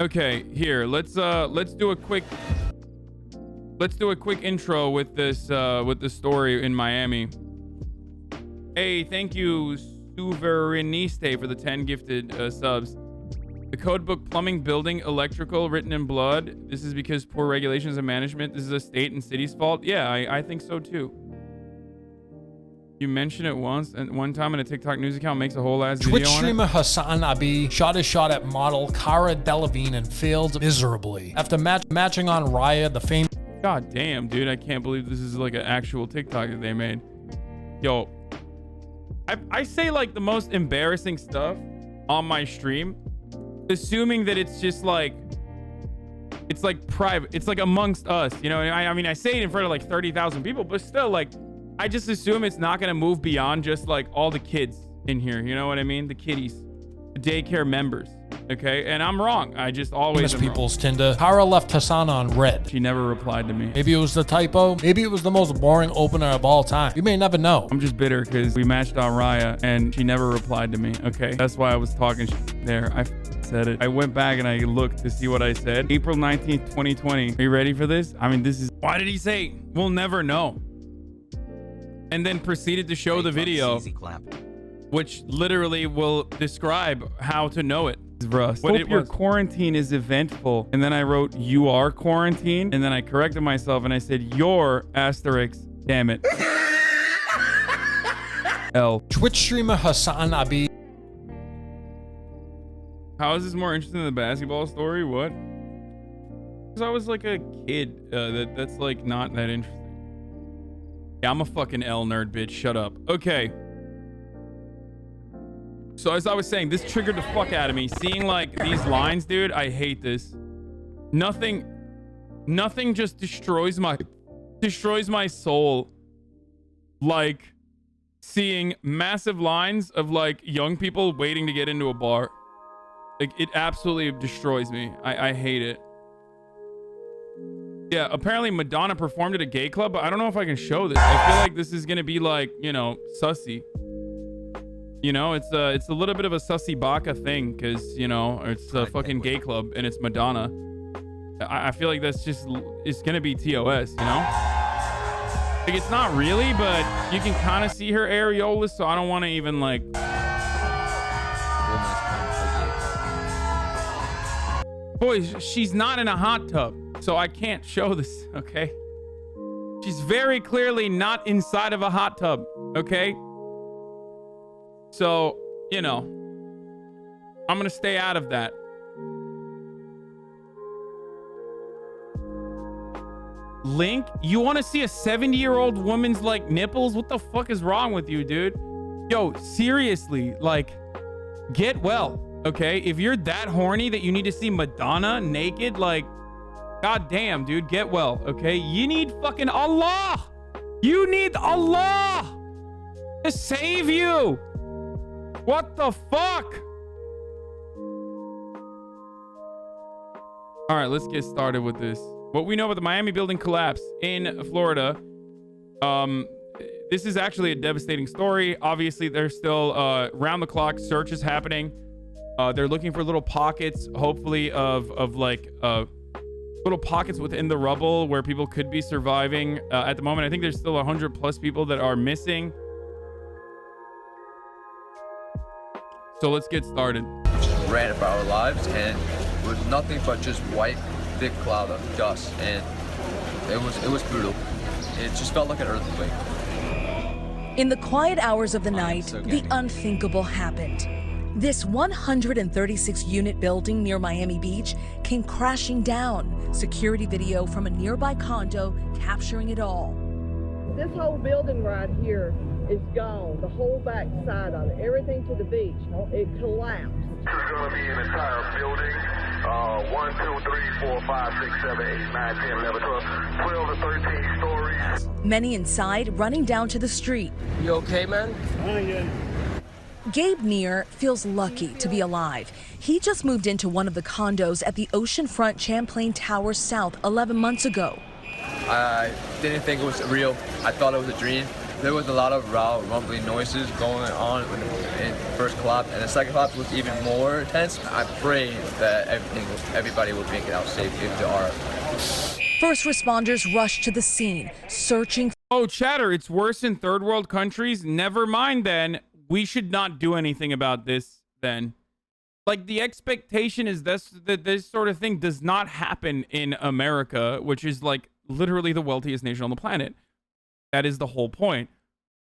Okay, here, let's do a quick intro with this story in Miami. Hey, thank you Souveriniste for the 10 gifted subs. The code book plumbing, building, electrical written in blood. This is because poor regulations and management. This is a state and city's fault. Yeah, I think so too. You mentioned it once and one time in a TikTok news account makes a whole ass video on it. Twitch streamer Hasan Abi shot his shot at model Cara Delevingne and failed miserably. After matching on Raya, the famous... God damn, dude. I can't believe this is like an actual TikTok that they made. Yo, I say like the most embarrassing stuff on my stream, assuming that it's just like, it's like private. It's like amongst us, you know? I mean, I say it in front of like 30,000 people, but still like, I just assume it's not going to move beyond just like all the kids in here. You know what I mean? The kiddies, the daycare members. Okay. And I'm wrong. I just always people's Tinder. Cara left Hasan on red. She never replied to me. Maybe it was the typo. Maybe it was the most boring opener of all time. You may never know. I'm just bitter because we matched on Raya and she never replied to me. Okay. That's why I was talking there. I said it. I went back and I looked to see what I said. April 19th, 2020. Are you ready for this? I mean, this is, why did he say, we'll never know? And then proceeded to show the video, which literally will describe how to know it. Russ, hope your quarantine is eventful. And then I wrote, you are quarantined. And then I corrected myself and I said, your asterisk, damn it. L. Twitch streamer Hasan Abi. How is this more interesting than the basketball story? What? Because I was like a kid. That's like not that interesting. Yeah, I'm a fucking L nerd, bitch. Shut up. Okay. So as I was saying, this triggered the fuck out of me. Seeing like these lines, dude, I hate this. Nothing just destroys my soul. Like seeing massive lines of like young people waiting to get into a bar. Like it absolutely destroys me. I hate it. Yeah, apparently Madonna performed at a gay club, but I don't know if I can show this. I feel like this is gonna be like, you know, sussy. You know, it's a little bit of a sussy baka thing because, you know, it's a fucking gay club and it's Madonna. I feel like that's just, it's gonna be TOS, you know? Like it's not really, but you can kind of see her areolas, so I don't want to even like... Boys, she's not in a hot tub, so I can't show this, okay? She's very clearly not inside of a hot tub, okay? So, you know, I'm gonna stay out of that. Link, you want to see a 70-year-old woman's like nipples? What the fuck is wrong with you, dude? Yo, seriously, like, get well, okay? If you're that horny that you need to see Madonna naked, like, goddamn, dude, get well, okay? You need fucking Allah. You need Allah to save you. What the fuck? All right, let's get started with this. What we know about the Miami building collapse in Florida. This is actually a devastating story. Obviously, there's still round the clock search is happening. They're looking for little pockets, hopefully of like little pockets within the rubble where people could be surviving. At the moment, I think there's still 100+ people that are missing. So let's get started. Ran for our lives and with nothing but just white, thick cloud of dust, and it was brutal. It just felt like an earthquake. In the quiet hours of the night, the unthinkable happened. This 136-unit building near Miami Beach came crashing down. Security video from a nearby condo capturing it all. This whole building right here is gone. The whole back side of it, everything to the beach, it collapsed. This is going to be an entire building. 1, 2, 3, 4, 5, 6, 7, 8, 9, 10, 11, 12 to 13 stories. Many inside running down to the street. You okay, man? Gabe Neer feels lucky to be alive. He just moved into one of the condos at the oceanfront Champlain Towers South 11 months ago. I didn't think it was real. I thought it was a dream. There was a lot of loud, rumbling noises going on in the first collapse, and the second collapse was even more intense. I prayed that everybody would make it out safe if there are. First responders rushed to the scene, searching. Oh, chatter, it's worse in third world countries. Never mind then. We should not do anything about this then. Like, the expectation is that this sort of thing does not happen in America, which is like literally the wealthiest nation on the planet. That is the whole point.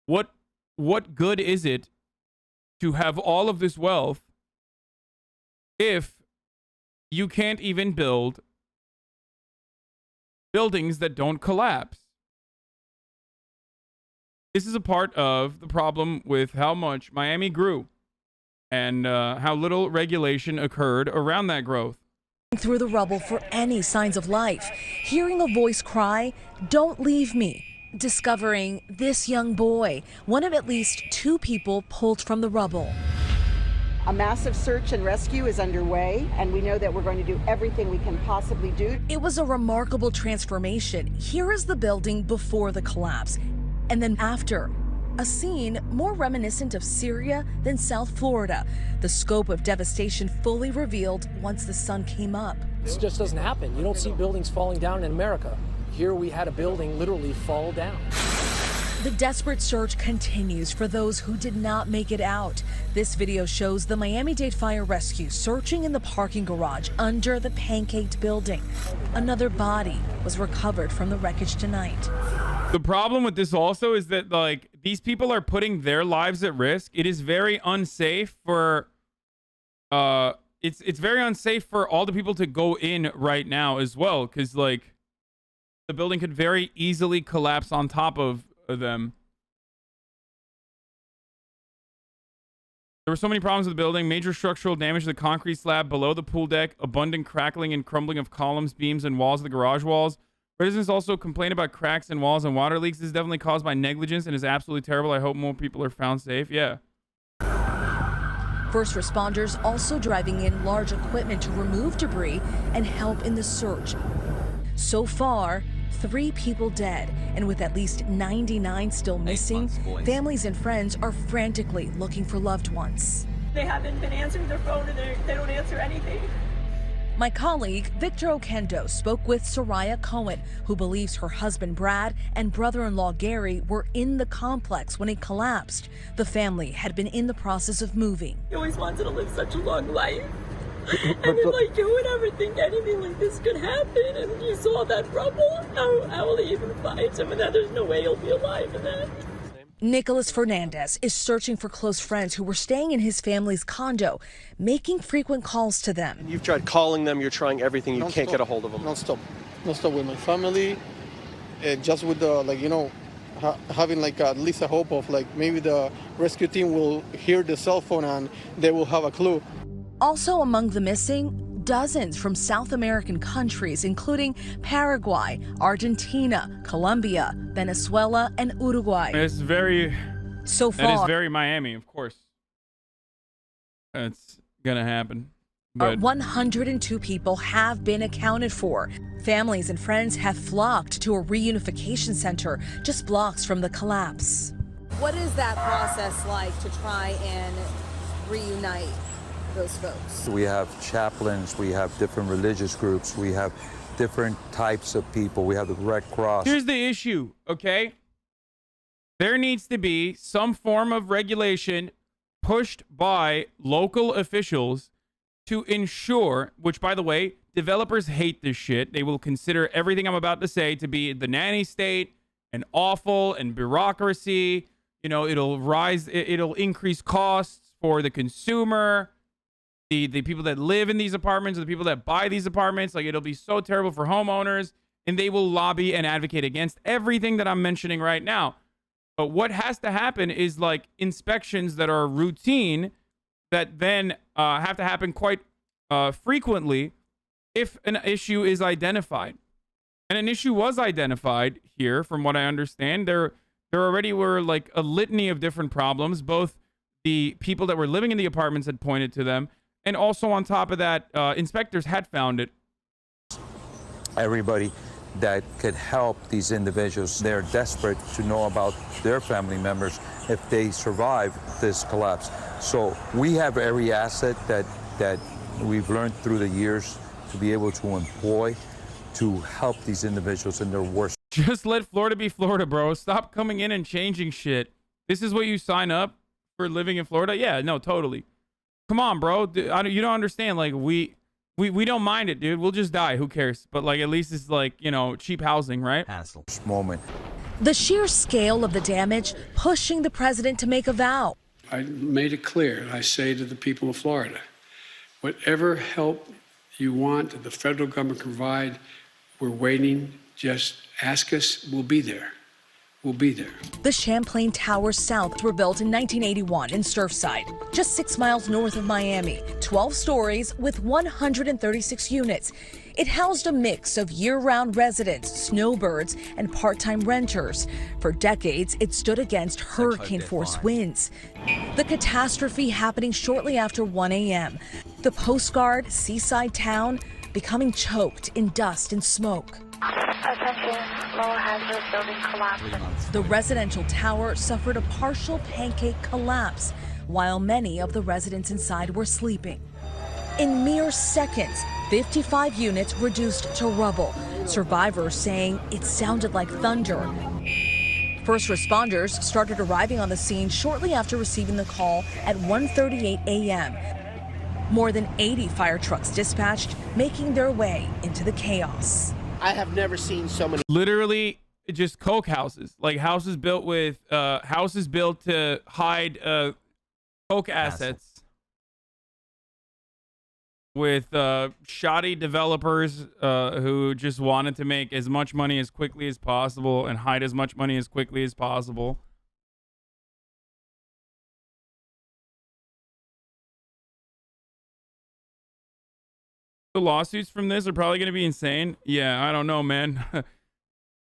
What good is it to have all of this wealth if you can't even build buildings that don't collapse? This is a part of the problem with how much Miami grew and how little regulation occurred around that growth. Through the rubble for any signs of life, hearing a voice cry, "Don't leave me." Discovering this young boy, one of at least 2 people pulled from the rubble. A massive search and rescue is underway, and we know that we're going to do everything we can possibly do. It was a remarkable transformation. Here is the building before the collapse, and then after. A scene more reminiscent of Syria than South Florida. The scope of devastation fully revealed once the sun came up. This just doesn't happen. You don't see buildings falling down in America. Here we had a building literally fall down. The desperate search continues for those who did not make it out. This video shows the Miami-Dade Fire Rescue searching in the parking garage under the pancaked building. Another body was recovered from the wreckage tonight. The problem with this also is that, like, these people are putting their lives at risk. It is very unsafe for it's very unsafe for all the people to go in right now as well, because, like, the building could very easily collapse on top of them. There were so many problems with the building: major structural damage to the concrete slab below the pool deck, abundant crackling and crumbling of columns, beams, and walls of the garage walls. Residents also complain about cracks in walls and water leaks. This is definitely caused by negligence and is absolutely terrible. I hope more people are found safe. Yeah. First responders also driving in large equipment to remove debris and help in the search. So far, 3 people dead, and with at least 99 still missing, families and friends are frantically looking for loved ones. They haven't been answering their phone, and they don't answer anything. My colleague, Victor Okendo, spoke with Soraya Cohen, who believes her husband Brad and brother-in-law Gary were in the complex when it collapsed. The family had been in the process of moving. He always wanted to live such a long life. And then, like, you would ever think anything like this could happen, and you saw that rubble. How will he even find him? And that there's no way he'll be alive in that. Nicholas Fernandez is searching for close friends who were staying in his family's condo, making frequent calls to them. You've tried calling them, you're trying everything, you can't get a hold of them. Non-stop with my family, just with the, like, you know, having like at least a hope of, like, maybe the rescue team will hear the cell phone and they will have a clue. Also among the missing, dozens from South American countries, including Paraguay, Argentina, Colombia, Venezuela, and Uruguay. It's very... So far... That is very Miami, of course. It's gonna happen. But 102 people have been accounted for. Families and friends have flocked to a reunification center just blocks from the collapse. What is that process like to try and reunite those folks? We have chaplains, we have different religious groups, we have different types of people, we have the Red Cross. Here's the issue, okay? There needs to be some form of regulation pushed by local officials to ensure, which, by the way, developers hate this shit. They will consider everything I'm about to say to be the nanny state and awful and bureaucracy. You know, it'll increase costs for the consumer. The people that live in these apartments, or the people that buy these apartments, like, it'll be so terrible for homeowners, and they will lobby and advocate against everything that I'm mentioning right now. But what has to happen is, like, inspections that are routine that then have to happen quite frequently if an issue is identified. And an issue was identified here, from what I understand. There already were, like, a litany of different problems. Both the people that were living in the apartments had pointed to them, and also on top of that, inspectors had found it. Everybody that could help these individuals. They're desperate to know about their family members if they survive this collapse. So we have every asset that we've learned through the years to be able to employ to help these individuals in their worst. Just let Florida be Florida, bro. Stop coming in and changing shit. This is what you sign up for living in Florida? Yeah, no, totally. Come on, bro. You don't understand. Like, we don't mind it, dude. We'll just die. Who cares? But, like, at least it's, like, you know, cheap housing, right? Hassle. Moment. The sheer scale of the damage pushing the president to make a vow. I made it clear. I say to the people of Florida, whatever help you want, the federal government can provide, we're waiting. Just ask us. We'll be there. We'll be there. The Champlain Towers South were built in 1981 in Surfside, just 6 miles north of Miami. 12 stories with 136 units. It housed a mix of year-round residents, snowbirds, and part-time renters. For decades, it stood against hurricane-force winds. The catastrophe happening shortly after 1 a.m. The postcard seaside town becoming choked in dust and smoke. Attention, low hazard building collapse. The residential tower suffered a partial pancake collapse, while many of the residents inside were sleeping. In mere seconds, 55 units reduced to rubble. Survivors saying it sounded like thunder. First responders started arriving on the scene shortly after receiving the call at 1:38 a.m. More than 80 fire trucks dispatched, making their way into the chaos. I have never seen so many. Literally just coke houses, like houses built to hide coke assets with shoddy developers who just wanted to make as much money as quickly as possible and hide as much money as quickly as possible. The lawsuits from this are probably going to be insane. Yeah, I don't know, man.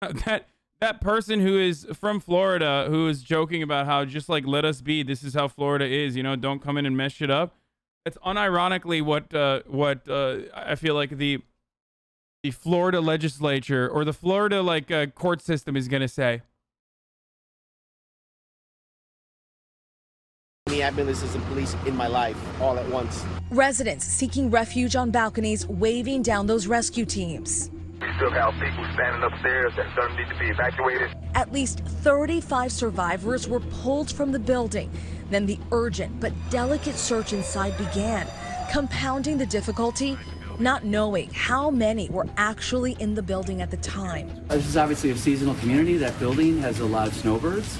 that person who is from Florida who is joking about how just like let us be, this is how Florida is, you know, don't come in and mess shit up. It's unironically what I feel like the Florida legislature or the Florida court system is going to say. Ambulances and police in my life all at once. Residents seeking refuge on balconies waving down those rescue teams. We still have people standing upstairs that don't need to be evacuated. At least 35 survivors were pulled from the building. Then the urgent but delicate search inside began, compounding the difficulty, not knowing how many were actually in the building at the time. This is obviously a seasonal community. That building has a lot of snowbirds,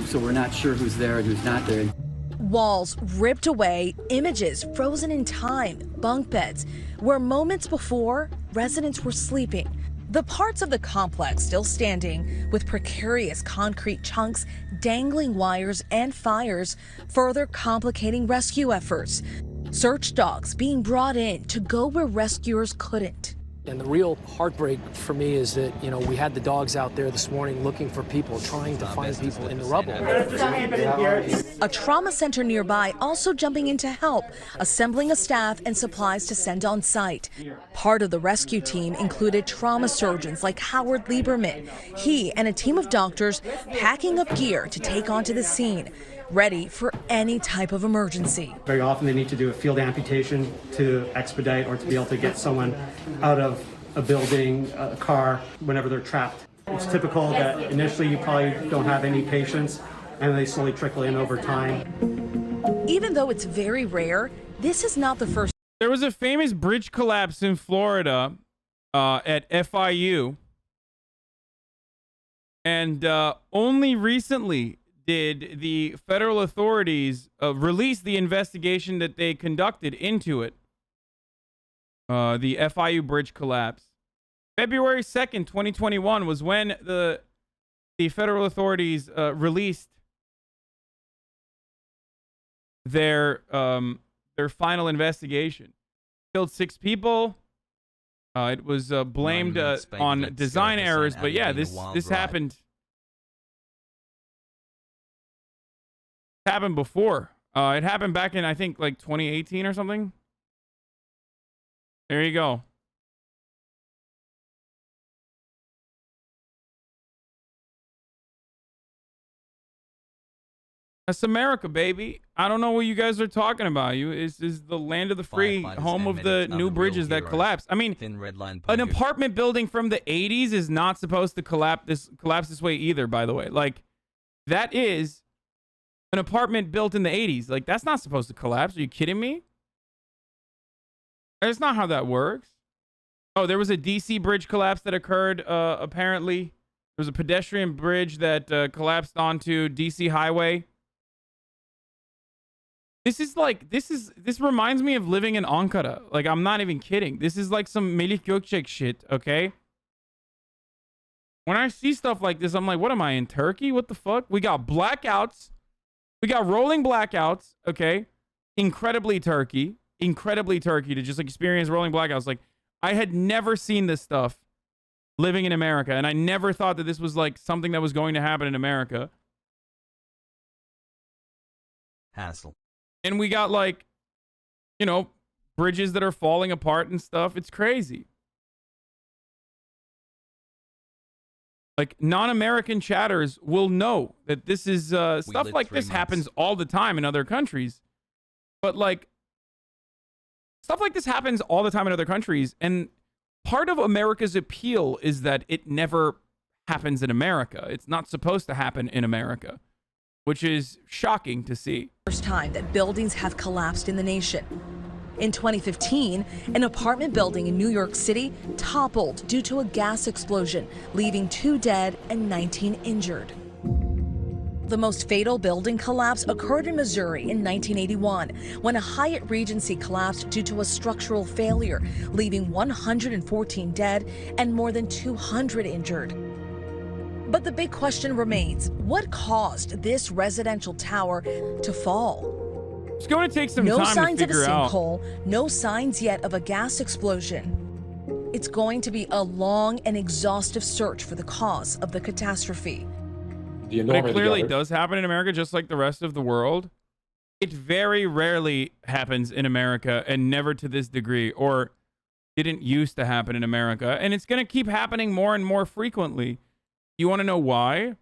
so we're not sure who's there and who's not there. Walls ripped away, images frozen in time, bunk beds, where moments before, residents were sleeping. The parts of the complex still standing, with precarious concrete chunks, dangling wires and fires, further complicating rescue efforts. Search dogs being brought in to go where rescuers couldn't. And the real heartbreak for me is that, you know, we had the dogs out there this morning looking for people, trying to find people in the rubble. A trauma center nearby also jumping in to help, assembling a staff and supplies to send on site. Part of the rescue team included trauma surgeons like Howard Lieberman. He and a team of doctors packing up gear to take onto the scene, ready for any type of emergency. Very often they need to do a field amputation to expedite or to be able to get someone out of a building, a car, whenever they're trapped. It's typical that initially you probably don't have any patients and they slowly trickle in over time. Even though it's very rare, this is not the first. There was a famous bridge collapse in Florida at FIU. And only recently did the federal authorities release the investigation that they conducted into it. The FIU bridge collapse. February 2nd, 2021 was when the federal authorities released their final investigation. Killed 6 people. It was blamed on design errors, but yeah, this happened. Happened before. It happened back in, I think, like 2018 or something. There you go. That's America, baby. I don't know what you guys are talking about. This is the land of the free, home of the new bridges that collapse. I mean, an apartment building from the 80s is not supposed to collapse this way either, by the way. Like, that is an apartment built in the 80s. Like, that's not supposed to collapse. Are you kidding me? That's not how that works. Oh, there was a DC bridge collapse that occurred, apparently. There was a pedestrian bridge that collapsed onto DC Highway. This reminds me of living in Ankara. Like, I'm not even kidding. This is like some Melih Gökçek shit, okay? When I see stuff like this, I'm like, what am I, in Turkey? What the fuck? We got blackouts. We got rolling blackouts, okay? Incredibly Turkey to just experience rolling blackouts. Like, I had never seen this stuff living in America, and I never thought that this was like something that was going to happen in America. Hassle. And we got, like, you know, bridges that are falling apart and stuff. It's crazy. Like, non-American chatters will know that this is stuff like this happens all the time in other countries. But, like, stuff like this happens all the time in other countries. And part of America's appeal is that it never happens in America. It's not supposed to happen in America, which is shocking to see. First time that buildings have collapsed in the nation. In 2015, an apartment building in New York City toppled due to a gas explosion, leaving 2 dead and 19 injured. The most fatal building collapse occurred in Missouri in 1981, when a Hyatt Regency collapsed due to a structural failure, leaving 114 dead and more than 200 injured. But the big question remains, what caused this residential tower to fall? It's going to take some no time signs to of a figure out. sinkhole, no signs yet of a gas explosion. It's going to be a long and exhaustive search for the cause of the catastrophe. But it clearly does happen in America, just like the rest of the world. It very rarely happens in America, and never to this degree, or didn't used to happen in America. And it's going to keep happening more and more frequently. You want to know why?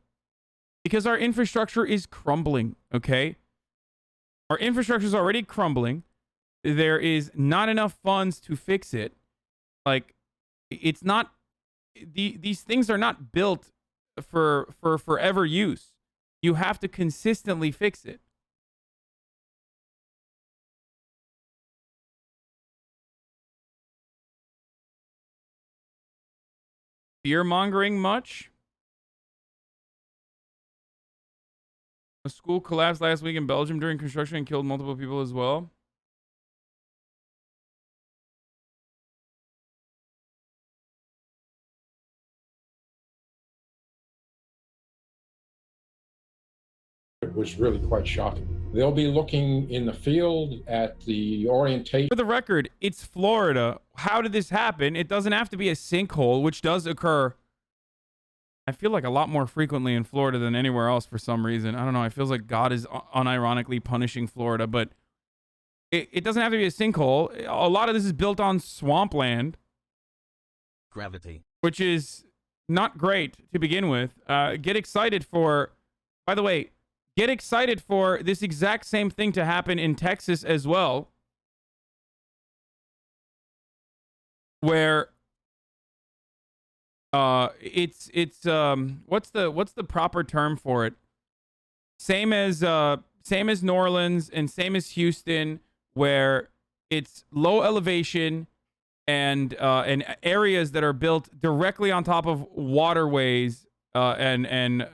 Because our infrastructure is crumbling, okay? Our infrastructure is already crumbling. There is not enough funds to fix it. Like, it's not... These things are not built for forever use. You have to consistently fix it. Fear-mongering much? A school collapsed last week in Belgium during construction and killed multiple people as well. It was really quite shocking. They'll be looking in the field at the orientation. For the record, it's Florida. How did this happen? It doesn't have to be a sinkhole, which does occur, I feel like, a lot more frequently in Florida than anywhere else for some reason. I don't know. It feels like God is unironically punishing Florida, but it doesn't have to be a sinkhole. A lot of this is built on swampland. Gravity. Which is not great to begin with. Get excited for, by the way, get excited for this exact same thing to happen in Texas as well, where it's what's the proper term for it? Same as New Orleans and same as Houston, where it's low elevation and areas that are built directly on top of waterways and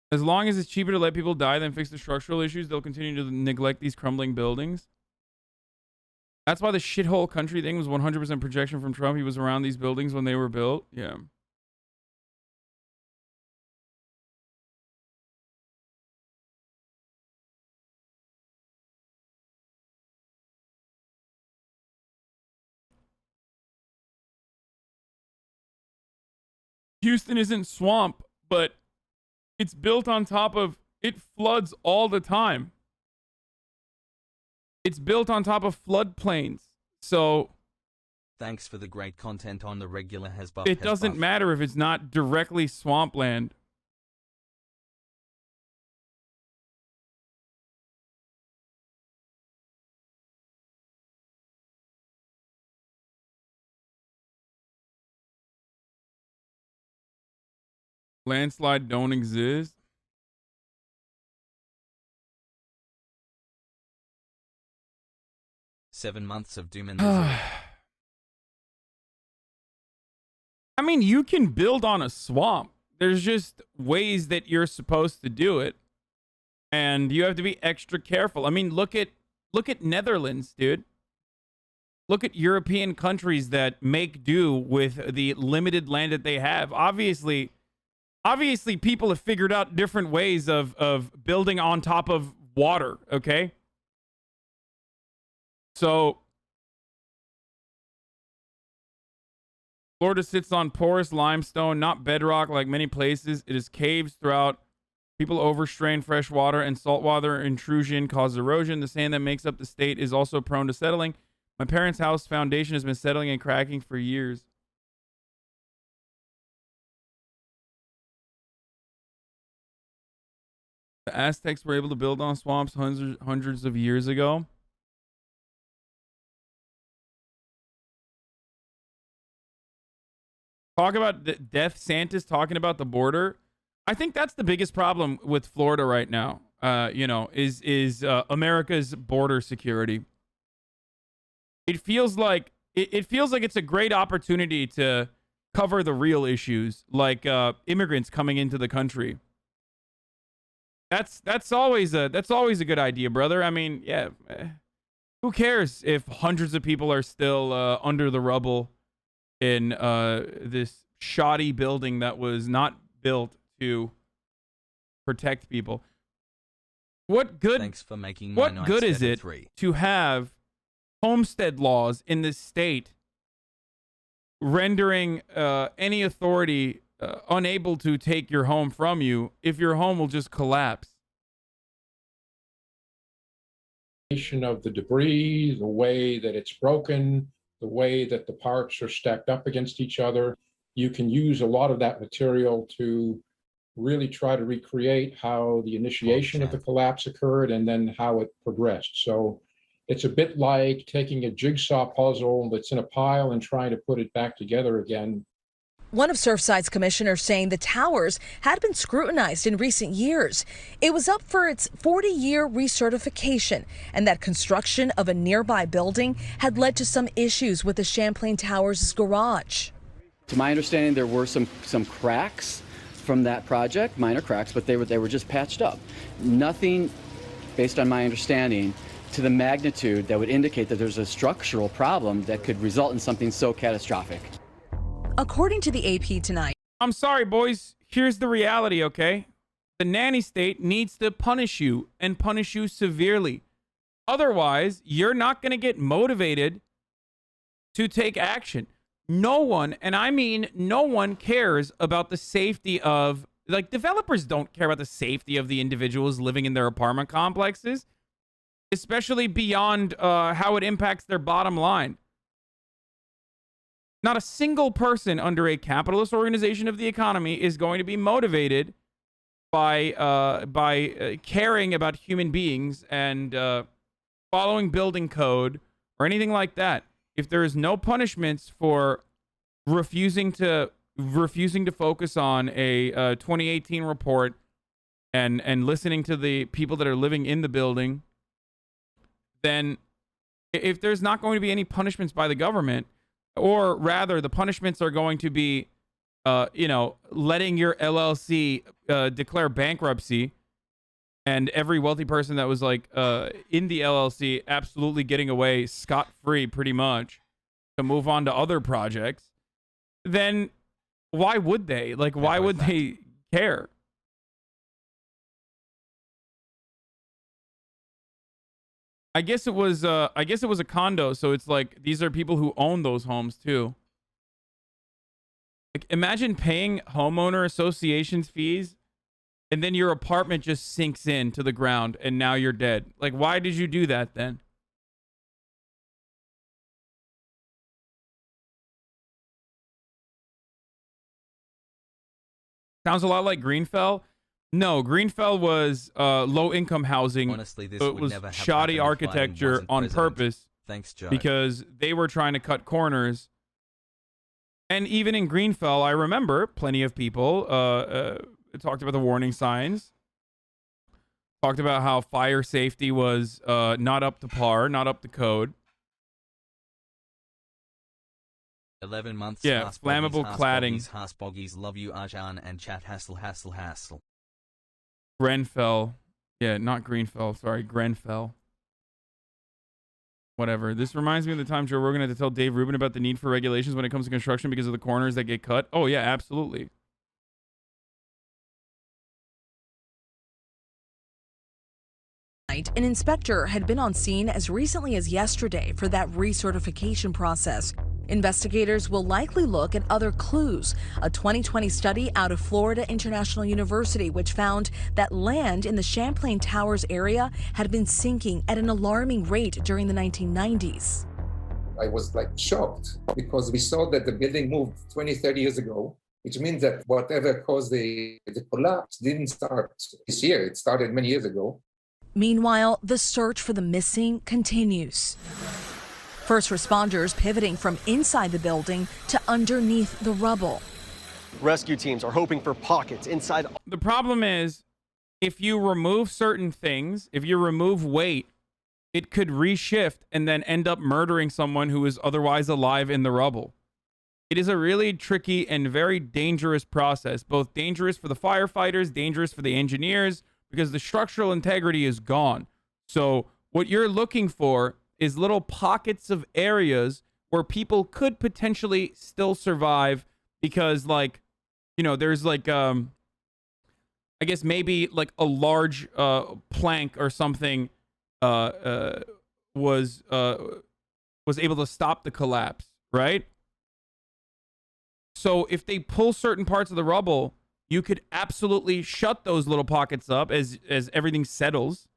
as long as it's cheaper to let people die than fix the structural issues, they'll continue to neglect these crumbling buildings. That's why the shithole country thing was 100% projection from Trump. He was around these buildings when they were built. Yeah. Houston isn't swamp, but it's built on top of, it floods all the time. It's built on top of floodplains. So Thanks for the great content on the regular It doesn't matter if it's not directly swampland. Landslide don't exist. $7 months of doom and misery. I mean, you can build on a swamp. There's just ways that you're supposed to do it. And you have to be extra careful. I mean, look at Netherlands, dude. Look at European countries that make do with the limited land that they have. Obviously people have figured out different ways of building on top of water, okay? So Florida sits on porous limestone, not bedrock like many places. It is caves throughout. People overstrain fresh water, and saltwater intrusion causes erosion. The sand that makes up the state is also prone to settling. My parents' house foundation has been settling and cracking for years. The Aztecs were able to build on swamps hundreds of years ago. Talk about Death Santa's talking about the border. I think that's the biggest problem with Florida right now. Is America's border security. It feels like it's a great opportunity to cover the real issues, like immigrants coming into the country. That's always a good idea, brother. I mean, yeah. Who cares if hundreds of people are still under the rubble in this shoddy building that was not built to protect people? What good? Thanks for making what my good is it 3. to have homestead laws in this state rendering any authority unable to take your home from you if your home will just collapse? Of the debris, the way that it's broken, the way that the parts are stacked up against each other. You can use a lot of that material to really try to recreate how the initiation of the collapse occurred and then how it progressed. So it's a bit like taking a jigsaw puzzle that's in a pile and trying to put it back together again. One of Surfside's commissioners saying the towers had been scrutinized in recent years. It was up for its 40-year recertification, and that construction of a nearby building had led to some issues with the Champlain Towers' garage. To my understanding, there were some cracks from that project, minor cracks, but they were just patched up. Nothing, based on my understanding, to the magnitude that would indicate that there's a structural problem that could result in something so catastrophic. According to the AP tonight. I'm sorry, boys. Here's the reality, okay? The nanny state needs to punish you and punish you severely. Otherwise, you're not going to get motivated to take action. No one, and I mean no one, cares about the safety of, like, developers don't care about the safety of the individuals living in their apartment complexes, especially beyond how it impacts their bottom line. Not a single person under a capitalist organization of the economy is going to be motivated by caring about human beings and following building code or anything like that. If there is no punishments for refusing to focus on a 2018 report and listening to the people that are living in the building, then if there's not going to be any punishments by the government, or rather the punishments are going to be, letting your LLC declare bankruptcy and every wealthy person that was in the LLC absolutely getting away scot-free pretty much to move on to other projects, then why would they? Like, why would they care? I guess it was a condo, so it's like these are people who own those homes too. Like, imagine paying homeowner associations fees and then your apartment just sinks in to the ground and now you're dead. Like, why did you do that then? Sounds a lot like Greenfell. No, Greenfell was low-income housing. Honestly, this it would was never have shoddy happened if Biden architecture wasn't on president. purpose. Thanks, Joe. Because they were trying to cut corners. And even in Greenfell, I remember plenty of people talked about the warning signs. Talked about how fire safety was not up to par, not up to code. 11 months. Yeah, flammable cladding. Hasboggies, love you, Arjan, and chat hassle. Grenfell. Yeah, not Greenfell. Sorry, Grenfell. Whatever. This reminds me of the time Joe Rogan had to tell Dave Rubin about the need for regulations when it comes to construction because of the corners that get cut. Oh, yeah, absolutely. An inspector had been on scene as recently as yesterday for that recertification process. Investigators will likely look at other clues. A 2020 study out of Florida International University, which found that land in the Champlain Towers area had been sinking at an alarming rate during the 1990s. I was like shocked because we saw that the building moved 20, 30 years ago, which means that whatever caused the collapse didn't start this year. It started many years ago. Meanwhile, the search for the missing continues. First responders pivoting from inside the building to underneath the rubble. Rescue teams are hoping for pockets inside. The problem is, if you remove certain things, if you remove weight, it could reshift and then end up murdering someone who is otherwise alive in the rubble. It is a really tricky and very dangerous process, both dangerous for the firefighters, dangerous for the engineers, because the structural integrity is gone. So what you're looking for is little pockets of areas where people could potentially still survive because, like, you know, there's like, I guess maybe like a large plank or something was able to stop the collapse, right? So if they pull certain parts of the rubble, you could absolutely shut those little pockets up as everything settles.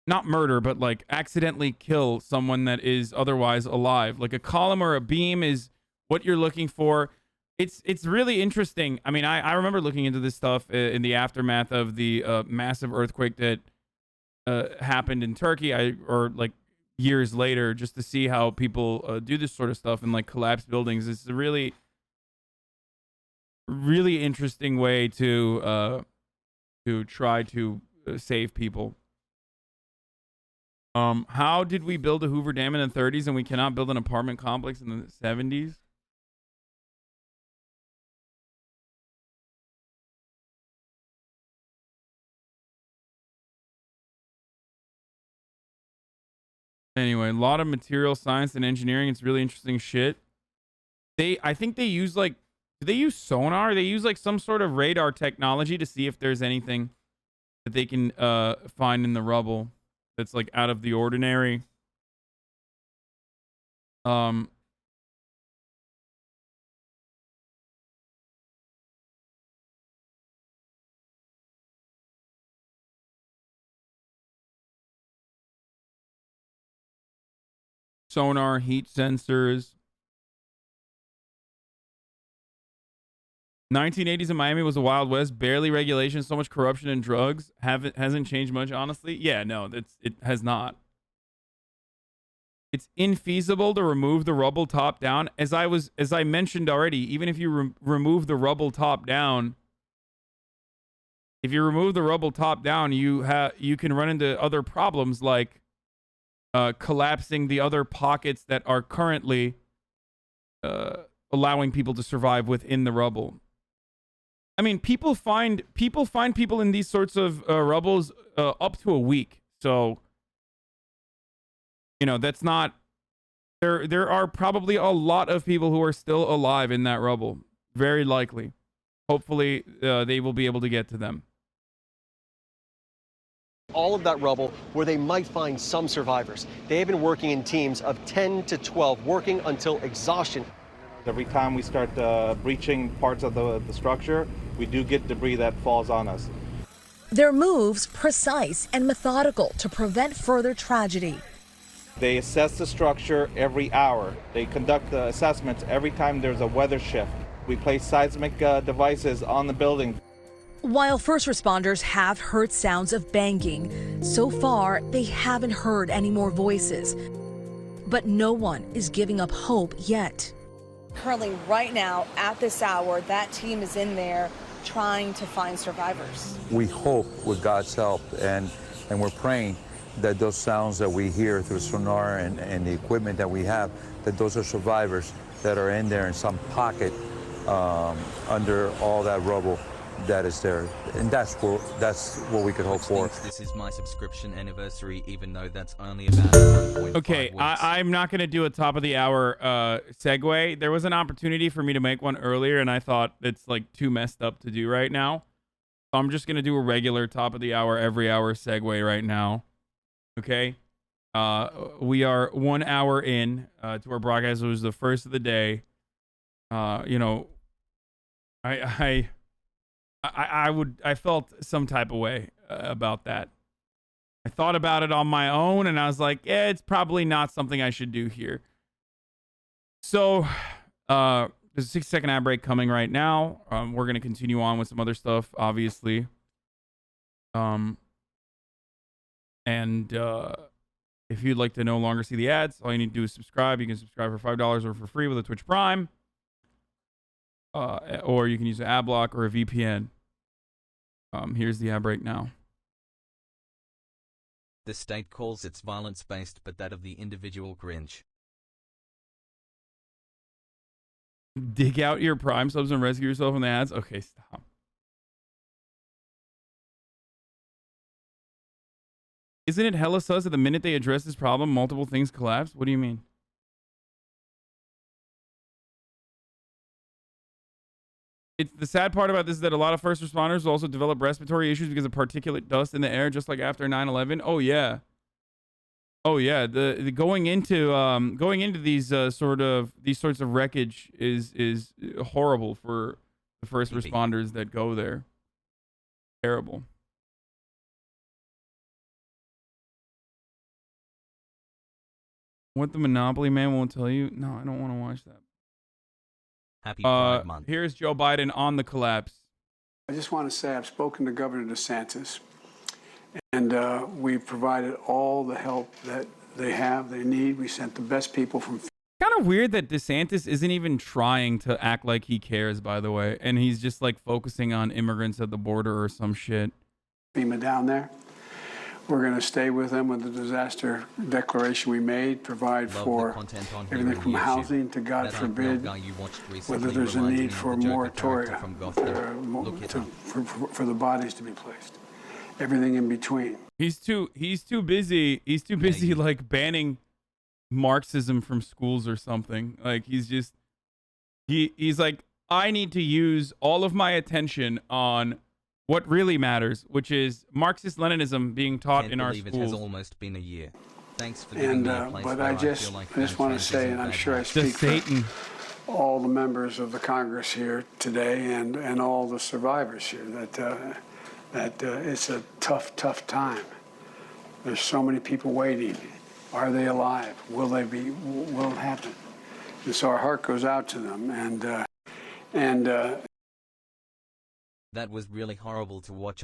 Not murder, but like accidentally kill someone that is otherwise alive. Like a column or a beam is what you're looking for. It's really interesting. I mean, I remember looking into this stuff in the aftermath of the massive earthquake that happened in Turkey, or like years later, just to see how people do this sort of stuff in like collapsed buildings. It's a really, really interesting way to try to save people. How did we build a Hoover Dam in the 30s and we cannot build an apartment complex in the 70s? Anyway, a lot of material science and engineering. It's really interesting shit. I think they use like, do they use sonar? They use like some sort of radar technology to see if there's anything that they can find in the rubble that's like out of the ordinary. Sonar, heat sensors. 1980s in Miami was a Wild West. Barely regulation, so much corruption and drugs. Hasn't changed much, honestly. Yeah, no, it has not. It's infeasible to remove the rubble top down. As I mentioned already, even if you remove the rubble top down, if you remove the rubble top down, you can run into other problems like collapsing the other pockets that are currently allowing people to survive within the rubble. I mean, people find people in these sorts of rubbles up to a week. So, you know, that's not there are probably a lot of people who are still alive in that rubble. Very likely. Hopefully, they will be able to get to them. All of that rubble where they might find some survivors. They have been working in teams of 10 to 12, working until exhaustion. Every time we start breaching parts of the structure, we do get debris that falls on us. Their moves precise and methodical to prevent further tragedy. They assess the structure every hour. They conduct the assessments every time there's a weather shift. We placed seismic devices on the building. While first responders have heard sounds of banging, so far they haven't heard any more voices. But no one is giving up hope yet. Currently, right now, at this hour, that team is in there trying to find survivors. We hope, with God's help, and we're praying that those sounds that we hear through sonar and the equipment that we have, that those are survivors that are in there in some pocket under all that rubble that is there. And that's what we could hope for. This is my subscription anniversary, even though that's only about 1.5 Okay, weeks. I'm not going to do a top of the hour segue. There was an opportunity for me to make one earlier, and I thought it's like too messed up to do right now. So I'm just going to do a regular top of the hour, every hour segue right now. Okay? We are 1 hour in to our broadcast. It was the first of the day. You know, I felt some type of way about that. I thought about it on my own, and I was like, yeah, it's probably not something I should do here. So, there's a 6-second ad break coming right now. We're going to continue on with some other stuff, obviously. If you'd like to no longer see the ads, all you need to do is subscribe. You can subscribe for $5 or for free with a Twitch Prime. Or you can use an ad block or a VPN. Here's the ad break now. The state calls its violence-based, but that of the individual cringe. Dig out your Prime subs and rescue yourself from the ads? Okay, stop. Isn't it hella sus that the minute they address this problem, multiple things collapse? What do you mean? It's the sad part about this is that a lot of first responders also develop respiratory issues because of particulate dust in the air, just like after 9/11. Oh yeah. Oh yeah. The going into these sorts of wreckage is horrible for the first responders that go there. Terrible. What the Monopoly Man won't tell you? No, I don't want to watch that. Happy Pride Month. Here's Joe Biden on the collapse. I just want to say I've spoken to Governor DeSantis, and we've provided all the help that they need. We sent the best people from... Kind of weird that DeSantis isn't even trying to act like he cares, by the way, and he's just like focusing on immigrants at the border or some shit. FEMA down there. We're going to stay with them with the disaster declaration we made, provide for everything from housing to, God forbid, whether there's a need for moratoria for the bodies to be placed. Everything in between. He's too busy like banning Marxism from schools or something. Like he's like, I need to use all of my attention on what really matters, which is Marxist-Leninism being taught in our schools. It has almost been a year. Thanks for giving me a place but where I just want to say, and I'm sure I speak for all the members of the Congress here today and all the survivors here, that it's a tough time. There's so many people waiting. Are they alive? Will it happen? And so our heart goes out to them, and that was really horrible to watch.